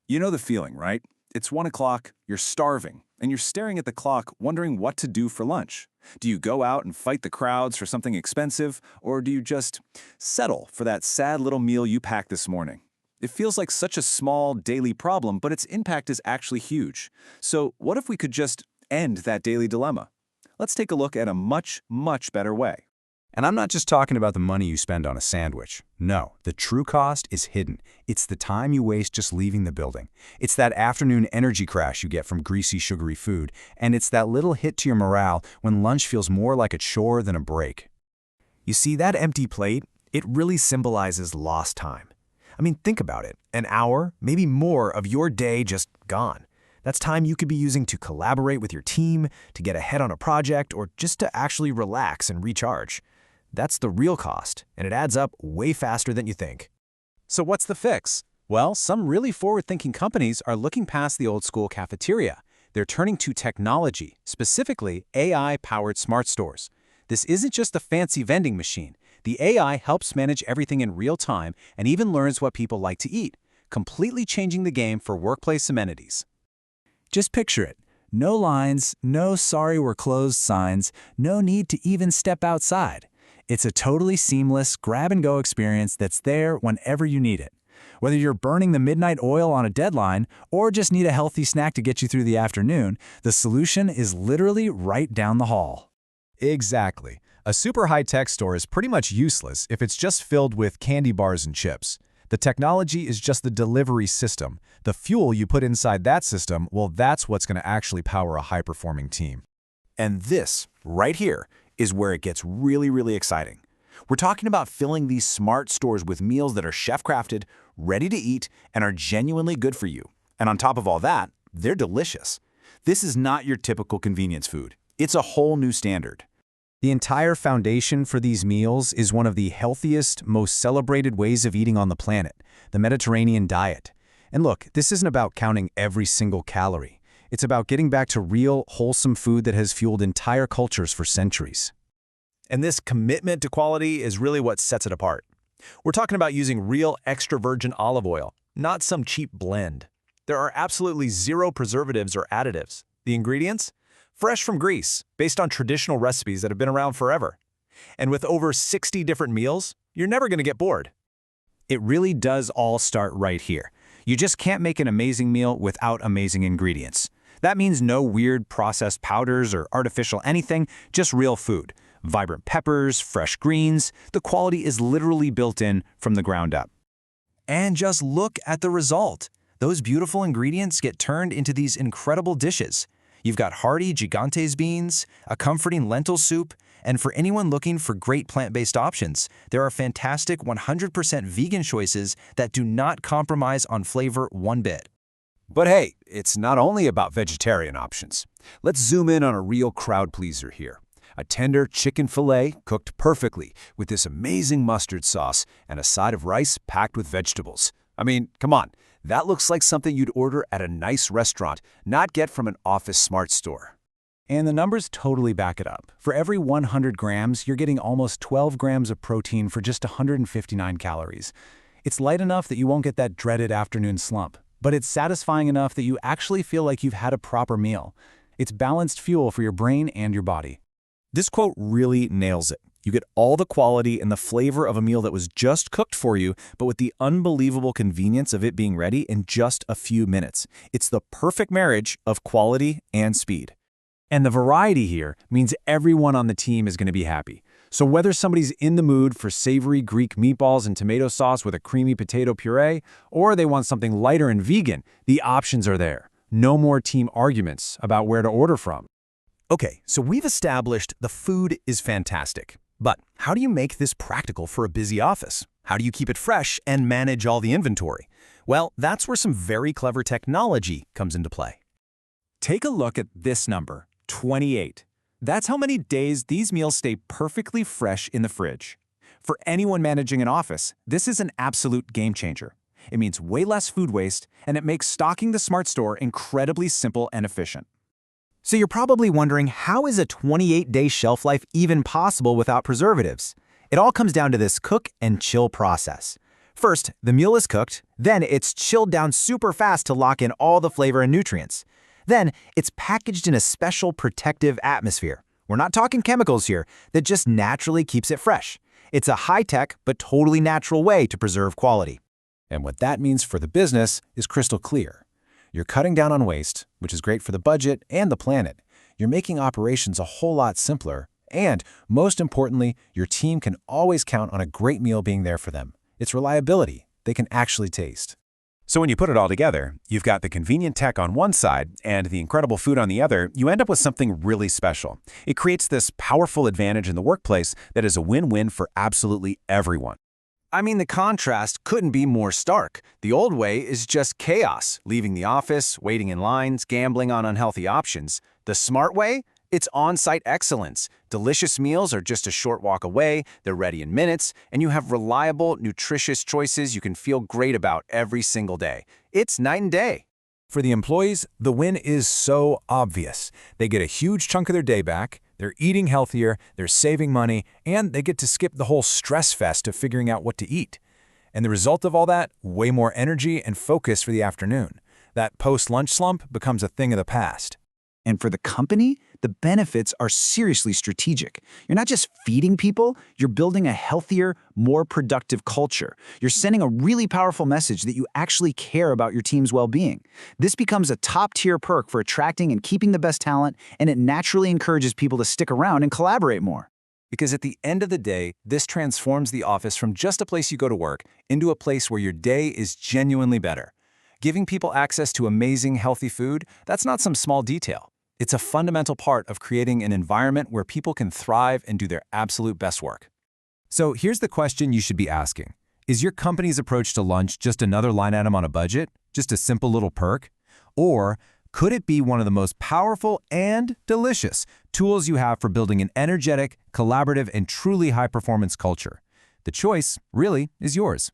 You know the feeling, right? It's 1 o'clock, you're starving, and you're staring at the clock wondering what to do for lunch. Do you go out and fight the crowds for something expensive, or do you just settle for that sad little meal you packed this morning? It feels like such a small daily problem, but its impact is actually huge. So what if we could just end that daily dilemma? Let's take a look at a much, much better way. And I'm not just talking about the money you spend on a sandwich. No, the true cost is hidden. It's the time you waste just leaving the building. It's that afternoon energy crash you get from greasy, sugary food. And it's that little hit to your morale when lunch feels more like a chore than a break. You see, that empty plate, it really symbolizes lost time. I mean, think about it. An hour, maybe more, of your day just gone. That's time you could be using to collaborate with your team, to get ahead on a project, or just to actually relax and recharge. That's the real cost, and it adds up way faster than you think. So what's the fix? Well, some really forward-thinking companies are looking past the old-school cafeteria. They're turning to technology, specifically AI-powered smart stores. This isn't just a fancy vending machine. The AI helps manage everything in real time and even learns what people like to eat, completely changing the game for workplace amenities. Just picture it. No lines, no "sorry we're closed" signs, no need to even step outside. It's a totally seamless grab-and-go experience that's there whenever you need it. Whether you're burning the midnight oil on a deadline or just need a healthy snack to get you through the afternoon, the solution is literally right down the hall. Exactly. A super high-tech store is pretty much useless if it's just filled with candy bars and chips. The technology is just the delivery system. The fuel you put inside that system, well, that's what's going to actually power a high-performing team. And this, right here, is where it gets really, really exciting. We're talking about filling these smart stores with meals that are chef-crafted, ready to eat, and are genuinely good for you. And on top of all that, they're delicious. This is not your typical convenience food. It's a whole new standard. The entire foundation for these meals is one of the healthiest, most celebrated ways of eating on the planet, the Mediterranean diet. And look, this isn't about counting every single calorie. It's about getting back to real, wholesome food that has fueled entire cultures for centuries. And this commitment to quality is really what sets it apart. We're talking about using real extra virgin olive oil, not some cheap blend. There are absolutely zero preservatives or additives. The ingredients? Fresh from Greece, based on traditional recipes that have been around forever. And with over 60 different meals, you're never going to get bored. It really does all start right here. You just can't make an amazing meal without amazing ingredients. That means no weird processed powders or artificial anything, just real food. Vibrant peppers, fresh greens. The quality is literally built in from the ground up. And just look at the result. Those beautiful ingredients get turned into these incredible dishes. You've got hearty gigantes beans, a comforting lentil soup, and for anyone looking for great plant-based options, there are fantastic 100% vegan choices that do not compromise on flavor one bit. But hey, it's not only about vegetarian options. Let's zoom in on a real crowd pleaser here. A tender chicken fillet cooked perfectly with this amazing mustard sauce and a side of rice packed with vegetables. I mean, come on, that looks like something you'd order at a nice restaurant, not get from an office smart store. And the numbers totally back it up. For every 100 grams, you're getting almost 12 grams of protein for just 159 calories. It's light enough that you won't get that dreaded afternoon slump, but it's satisfying enough that you actually feel like you've had a proper meal. It's balanced fuel for your brain and your body. This quote really nails it. You get all the quality and the flavor of a meal that was just cooked for you, but with the unbelievable convenience of it being ready in just a few minutes. It's the perfect marriage of quality and speed. And the variety here means everyone on the team is going to be happy. So whether somebody's in the mood for savory Greek meatballs and tomato sauce with a creamy potato puree, or they want something lighter and vegan, the options are there. No more team arguments about where to order from. Okay, so we've established the food is fantastic. But how do you make this practical for a busy office? How do you keep it fresh and manage all the inventory? Well, that's where some very clever technology comes into play. Take a look at this number, 28. That's how many days these meals stay perfectly fresh in the fridge. For anyone managing an office, this is an absolute game changer. It means way less food waste, and it makes stocking the smart store incredibly simple and efficient. So you're probably wondering, how is a 28-day shelf life even possible without preservatives? It all comes down to this cook and chill process. First, the meal is cooked, then it's chilled down super fast to lock in all the flavor and nutrients. Then, it's packaged in a special protective atmosphere. We're not talking chemicals here, that just naturally keeps it fresh. It's a high-tech but totally natural way to preserve quality. And what that means for the business is crystal clear. You're cutting down on waste, which is great for the budget and the planet. You're making operations a whole lot simpler. And, most importantly, your team can always count on a great meal being there for them. It's reliability they can actually taste. So when you put it all together, you've got the convenient tech on one side and the incredible food on the other, you end up with something really special. It creates this powerful advantage in the workplace that is a win-win for absolutely everyone. I mean, the contrast couldn't be more stark. The old way is just chaos, leaving the office, waiting in lines, gambling on unhealthy options. The smart way? It's on-site excellence. Delicious meals are just a short walk away, they're ready in minutes, and you have reliable, nutritious choices you can feel great about every single day. It's night and day. For the employees, the win is so obvious. They get a huge chunk of their day back, they're eating healthier, they're saving money, and they get to skip the whole stress fest of figuring out what to eat. And the result of all that, way more energy and focus for the afternoon. That post-lunch slump becomes a thing of the past. And for the company, the benefits are seriously strategic. You're not just feeding people, you're building a healthier, more productive culture. You're sending a really powerful message that you actually care about your team's well-being. This becomes a top-tier perk for attracting and keeping the best talent, and it naturally encourages people to stick around and collaborate more. Because at the end of the day, this transforms the office from just a place you go to work into a place where your day is genuinely better. Giving people access to amazing, healthy food, that's not some small detail. It's a fundamental part of creating an environment where people can thrive and do their absolute best work. So here's the question you should be asking. Is your company's approach to lunch just another line item on a budget? Just a simple little perk? Or could it be one of the most powerful and delicious tools you have for building an energetic, collaborative, and truly high-performance culture? The choice really is yours.